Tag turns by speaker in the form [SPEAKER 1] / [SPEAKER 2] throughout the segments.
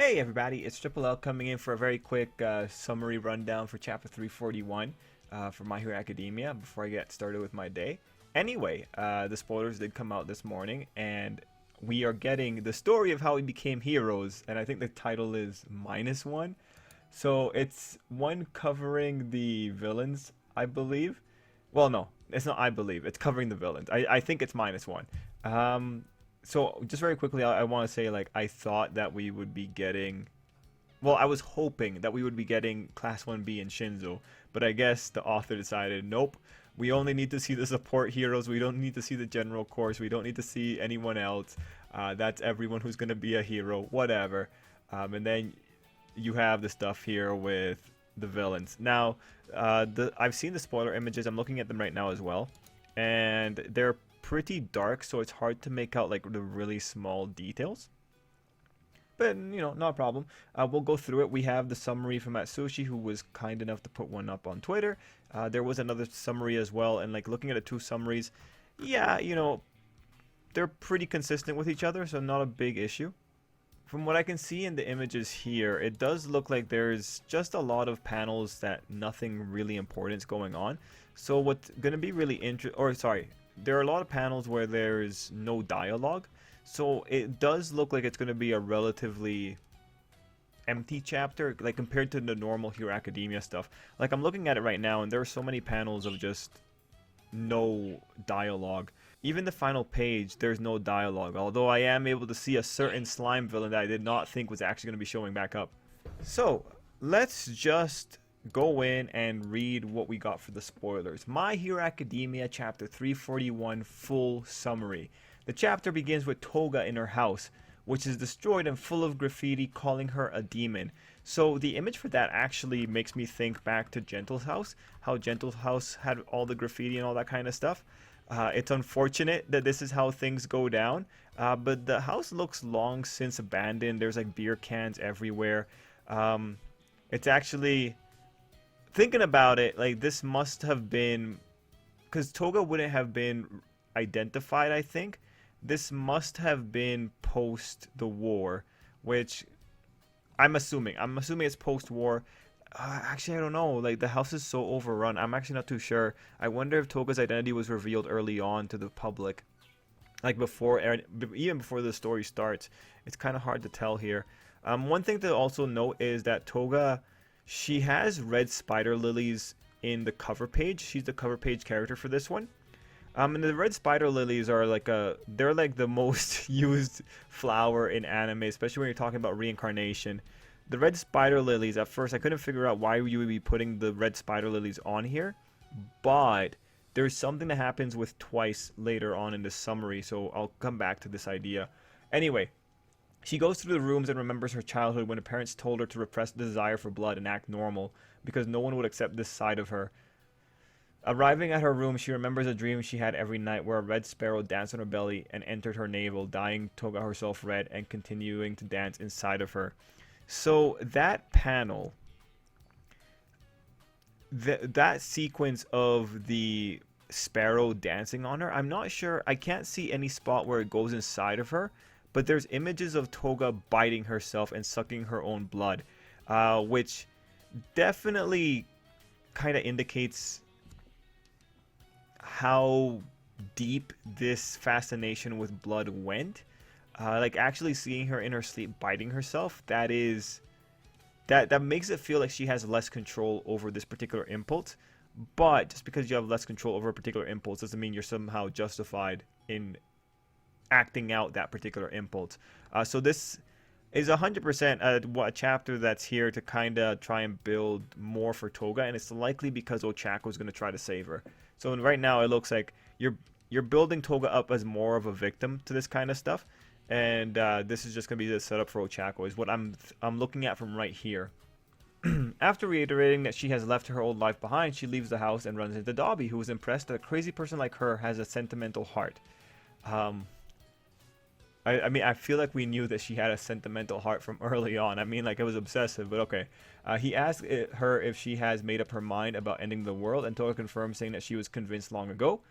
[SPEAKER 1] Hey everybody, it's Tripl-L coming in for a very quick summary rundown for chapter 341 for My Hero Academia before I get started with my day. Anyway, the spoilers did come out this morning and we are getting the story of how we became heroes, and I think the title is -1. So it's one covering the villains, I believe. Well, no, it's not I believe. It's covering the villains. I think it's -1. So just very quickly, I want to say, like, I thought that we would be getting, well, I was hoping that we would be getting Class 1B and Shinzo, but I guess the author decided, nope, we only need to see the support heroes, we don't need to see the general course, we don't need to see anyone else, that's everyone who's going to be a hero, whatever. And then you have the stuff here with the villains. Now, I've seen the spoiler images, I'm looking at them right now as well, and they're pretty dark, so it's hard to make out like the really small details, but not a problem. We'll go through it. We have the summary from Atsushi, who was kind enough to put one up on Twitter. There was another summary as well, and like looking at the two summaries, yeah, they're pretty consistent with each other, so not a big issue. From what I can see in the images here, it does look like there's just a lot of panels that nothing really important is going on. So what's going to be really there are a lot of panels where there's no dialogue, so it does look like it's going to be a relatively empty chapter, like compared to the normal Hero Academia stuff. Like, I'm looking at it right now and there are so many panels of just no dialogue. Even the final page, there's no dialogue, although I am able to see a certain slime villain that I did not think was actually going to be showing back up. So let's just go in and read what we got for the spoilers. My Hero Academia chapter 341 full summary. The chapter begins with Toga in her house, which is destroyed and full of graffiti calling her a demon. So the image for that actually makes me think back to Gentle's house, how Gentle's house had all the graffiti and all that kind of stuff. It's unfortunate that this is how things go down, but the house looks long since abandoned. There's like beer cans everywhere. It's actually, thinking about it, like, this must have been, because Toga wouldn't have been identified, I think. This must have been post the war, which I'm assuming it's post-war. Actually, I don't know. Like, the house is so overrun. I'm actually not too sure. I wonder if Toga's identity was revealed early on to the public, like even before the story starts. It's kind of hard to tell here. One thing to also note is that Toga, she has red spider lilies in the cover page. She's the cover page character for this one. And the red spider lilies are like they're like the most used flower in anime, especially when you're talking about reincarnation. The red spider lilies, at first I couldn't figure out why you would be putting the red spider lilies on here, but there's something that happens with twice later on in the summary, so I'll come back to this idea. Anyway, she goes through the rooms and remembers her childhood when her parents told her to repress the desire for blood and act normal, because no one would accept this side of her. Arriving at her room, she remembers a dream she had every night where a red sparrow danced on her belly and entered her navel, dyeing Toga herself red and continuing to dance inside of her. So that panel, that sequence of the sparrow dancing on her, I'm not sure, I can't see any spot where it goes inside of her, but there's images of Toga biting herself and sucking her own blood, which definitely kind of indicates how deep this fascination with blood went. Like, actually seeing her in her sleep biting herself, that makes it feel like she has less control over this particular impulse. But just because you have less control over a particular impulse doesn't mean you're somehow justified in acting out that particular impulse. So this is 100% a chapter that's here to kind of try and build more for Toga, and it's likely because Ochako is going to try to save her. So right now it looks like you're building Toga up as more of a victim to this kind of stuff, and this is just going to be the setup for Ochako, is what I'm looking at from right here. After reiterating that she has left her old life behind, she leaves the house and runs into Dobby, who is impressed that a crazy person like her has a sentimental heart. I mean, I feel like we knew that she had a sentimental heart from early on. I mean, like, it was obsessive, but okay. He asked her if she has made up her mind about ending the world, and Toga confirms, saying that she was convinced long ago.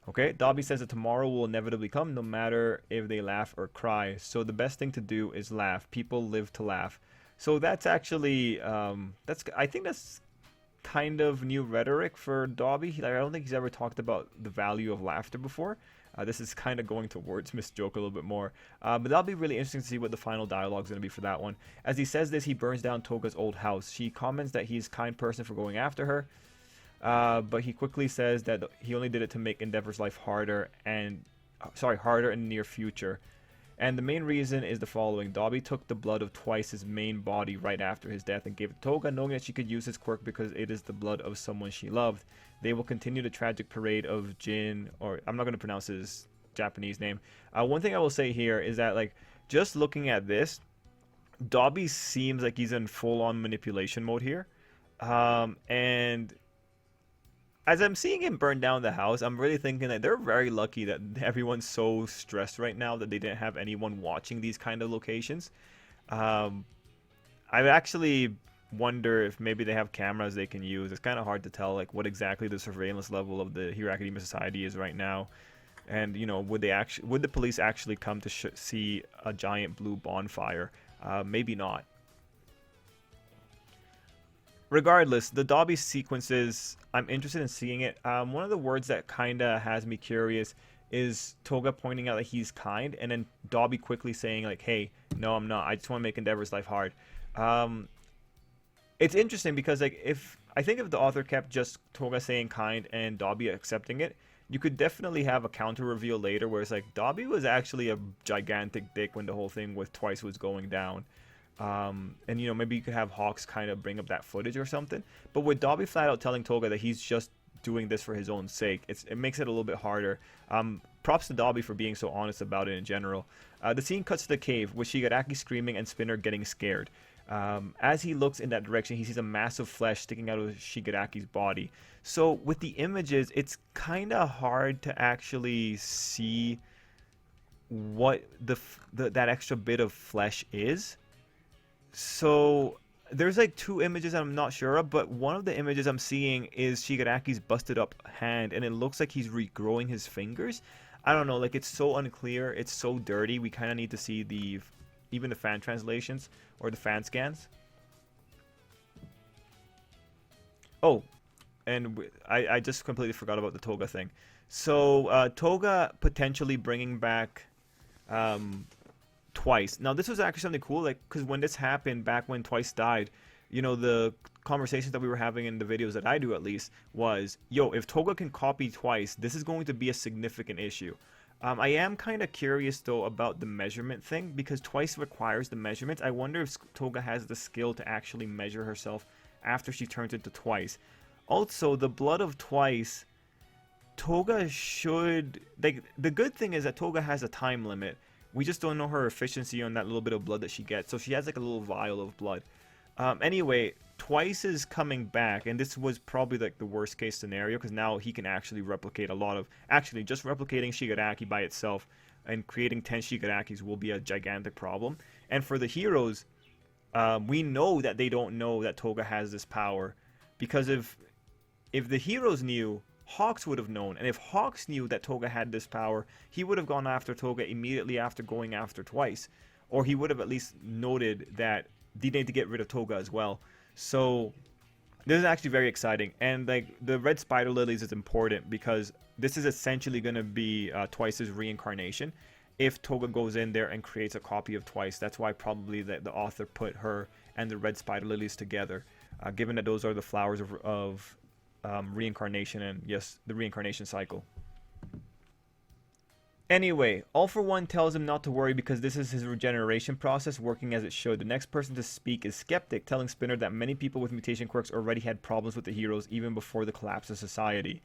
[SPEAKER 1] Okay, Dobby says that tomorrow will inevitably come no matter if they laugh or cry. So the best thing to do is laugh. People live to laugh. So that's actually, I think that's kind of new rhetoric for Dobby. Like, I don't think he's ever talked about the value of laughter before. This is kind of going towards Miss Joke a little bit more. But that'll be really interesting to see what the final dialogue is going to be for that one. As he says this, he burns down Toga's old house. She comments that he's a kind person for going after her. But he quickly says that he only did it to make Endeavor's life harder harder in the near future. And the main reason is the following. Dobby took the blood of Twice's main body right after his death and gave it to Toga, knowing that she could use his quirk because it is the blood of someone she loved. They will continue the tragic parade of Jin, or I'm not going to pronounce his Japanese name. One thing I will say here is that, like, just looking at this, Dobby seems like he's in full-on manipulation mode here. And as I'm seeing him burn down the house, I'm really thinking that they're very lucky that everyone's so stressed right now that they didn't have anyone watching these kind of locations. I actually wonder if maybe they have cameras they can use. It's kind of hard to tell like what exactly the surveillance level of the Hero Academia Society is right now. And you know, would the police actually come to see a giant blue bonfire? Maybe not. Regardless, the Dobby sequences, I'm interested in seeing it. One of the words that kind of has me curious is Toga pointing out that he's kind, and then Dobby quickly saying like, hey, no, I'm not. I just want to make Endeavor's life hard. It's interesting because like if the author kept just Toga saying kind and Dobby accepting it, you could definitely have a counter reveal later where it's like Dobby was actually a gigantic dick when the whole thing with Twice was going down. And you know, maybe you could have Hawks kind of bring up that footage or something. But with Dobby flat out telling Toga that he's just doing this for his own sake, it makes it a little bit harder. Props to Dobby for being so honest about it in general. The scene cuts to the cave with Shigaraki screaming and Spinner getting scared. As he looks in that direction, he sees a massive flesh sticking out of Shigaraki's body. So with the images, it's kind of hard to actually see what that extra bit of flesh is. So there's like two images I'm not sure of, but one of the images I'm seeing is Shigaraki's busted up hand, and it looks like he's regrowing his fingers. I don't know, like it's so unclear, it's so dirty. We kind of need to see even the fan translations or the fan scans. Oh, and I just completely forgot about the Toga thing. So Toga potentially bringing back Twice. Now this was actually something cool, like because when this happened back when Twice died, you know, the conversations that we were having in the videos that I do at least was, yo, if Toga can copy Twice, this is going to be a significant issue. I am kind of curious though about the measurement thing because Twice requires the measurements. I wonder if Toga has the skill to actually measure herself after she turns into Twice. Also, the blood of Twice, Toga should, like, the good thing is that Toga has a time limit. We just don't know her efficiency on that little bit of blood that she gets. So she has like a little vial of blood. Anyway, Twice is coming back, and this was probably like the worst case scenario because now he can actually replicate a lot of, actually just replicating Shigaraki by itself and creating 10 Shigarakis will be a gigantic problem. And for the heroes, we know that they don't know that Toga has this power because if the heroes knew, Hawks would have known, and if Hawks knew that Toga had this power, he would have gone after Toga immediately after going after Twice, or he would have at least noted that they need to get rid of Toga as well. So this is actually very exciting, and like the red spider lilies is important because this is essentially going to be Twice's reincarnation. If Toga goes in there and creates a copy of Twice, that's why probably the author put her and the red spider lilies together, given that those are the flowers of reincarnation and yes, the reincarnation cycle. Anyway, All For One tells him not to worry because this is his regeneration process working as it should. The next person to speak is Skeptic, telling Spinner that many people with mutation quirks already had problems with the heroes even before the collapse of society.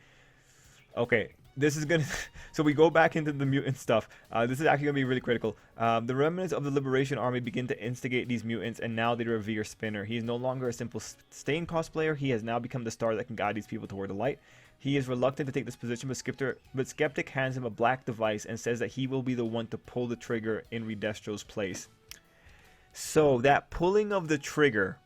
[SPEAKER 1] Okay, this is gonna so we go back into the mutant stuff. This is actually gonna be really critical. The remnants of the Liberation Army begin to instigate these mutants, and now they revere Spinner. He is no longer a simple Stain cosplayer. He has now become the star that can guide these people toward the light. He is reluctant to take this position, but Skeptic hands him a black device and says that he will be the one to pull the trigger in Redestro's place. So that pulling of the trigger,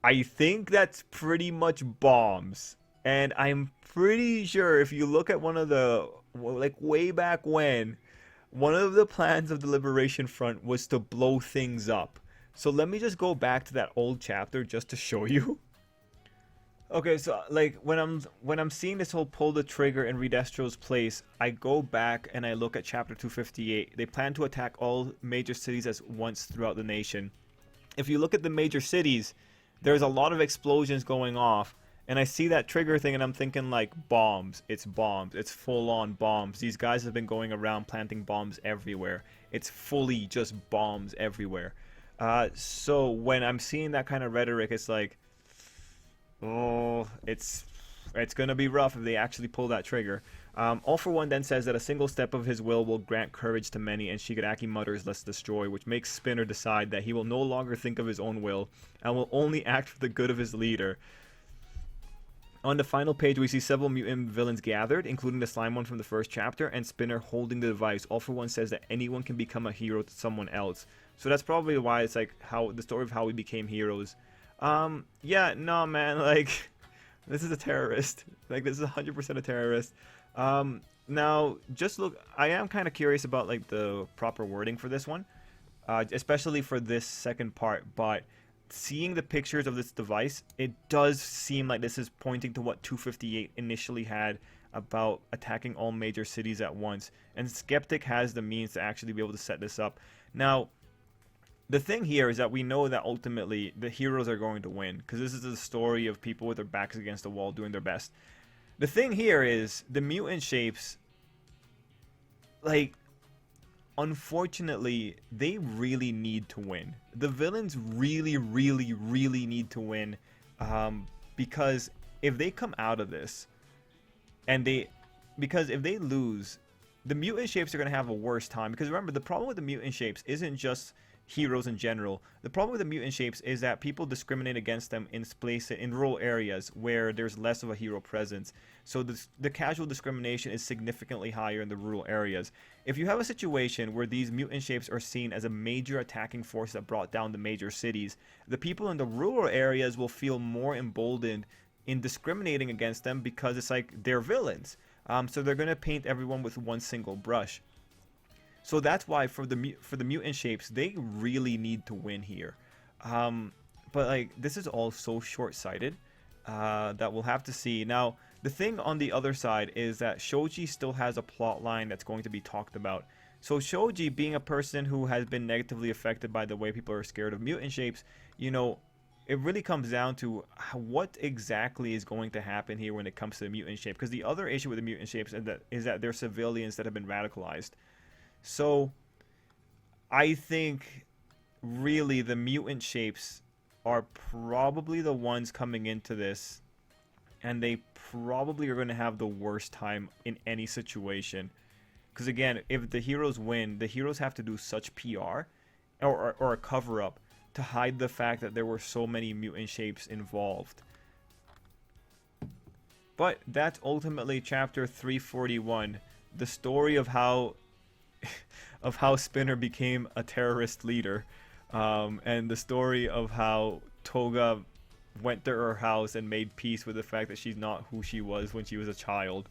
[SPEAKER 1] I think that's pretty much bombs. And I'm pretty sure if you look at one of the, like way back when, one of the plans of the Liberation Front was to blow things up. So let me just go back to that old chapter just to show you. Okay, so like when I'm seeing this whole pull the trigger in Redestro's place, I go back and I look at chapter 258. They plan to attack all major cities at once throughout the nation. If you look at the major cities, there's a lot of explosions going off, and I see that trigger thing and I'm thinking like bombs. It's bombs. It's full on bombs. These guys have been going around planting bombs everywhere. It's fully just bombs everywhere. So when I'm seeing that kind of rhetoric, it's like, oh, it's gonna be rough if they actually pull that trigger. All for One then says that a single step of his will grant courage to many, and Shigaraki mutters, "Let's destroy," which makes Spinner decide that he will no longer think of his own will and will only act for the good of his leader. On the final page, we see several mutant villains gathered, including the slime one from the first chapter, and Spinner holding the device. All for One says that anyone can become a hero to someone else. So that's probably why it's like how the story of how we became heroes. Yeah, no, man, like, this is a terrorist. Like, this is 100% a terrorist. Now, just look, I am kind of curious about, like, the proper wording for this one, especially for this second part, but seeing the pictures of this device, it does seem like this is pointing to what 258 initially had about attacking all major cities at once, and Skeptic has the means to actually be able to set this up. Now, the thing here is that we know that ultimately the heroes are going to win, because this is a story of people with their backs against the wall doing their best. The thing here is the mutant shapes, like, unfortunately, they really need to win. The villains really, really, really need to win, because if they come out of this, because if they lose, the mutant shapes are going to have a worse time. Because remember, the problem with the mutant shapes isn't just heroes in general. The problem with the mutant shapes is that people discriminate against them in rural areas where there's less of a hero presence. So the casual discrimination is significantly higher in the rural areas. If you have a situation where these mutant shapes are seen as a major attacking force that brought down the major cities, the people in the rural areas will feel more emboldened in discriminating against them because it's like they're villains. So they're going to paint everyone with one single brush. So that's why for the mutant shapes, they really need to win here. But like, this is all so short-sighted that we'll have to see. Now, the thing on the other side is that Shoji still has a plot line that's going to be talked about. So Shoji, being a person who has been negatively affected by the way people are scared of mutant shapes, you know, it really comes down to what exactly is going to happen here when it comes to the mutant shape. Because the other issue with the mutant shapes is that they're civilians that have been radicalized. So, I think, really, the mutant shapes are probably the ones coming into this, and they probably are going to have the worst time in any situation. Because, again, if the heroes win, the heroes have to do such PR, or a cover-up, to hide the fact that there were so many mutant shapes involved. But that's ultimately Chapter 341, the story of how Spinner became a terrorist leader, and the story of how Toga went to her house and made peace with the fact that she's not who she was when she was a child.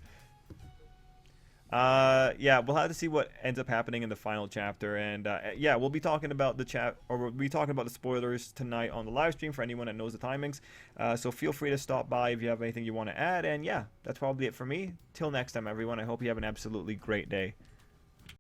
[SPEAKER 1] Yeah, we'll have to see what ends up happening in the final chapter, and yeah, we'll be talking about we'll be talking about the spoilers tonight on the live stream for anyone that knows the timings. So feel free to stop by if you have anything you want to add, and yeah, that's probably it for me. Till next time, everyone. I hope you have an absolutely great day.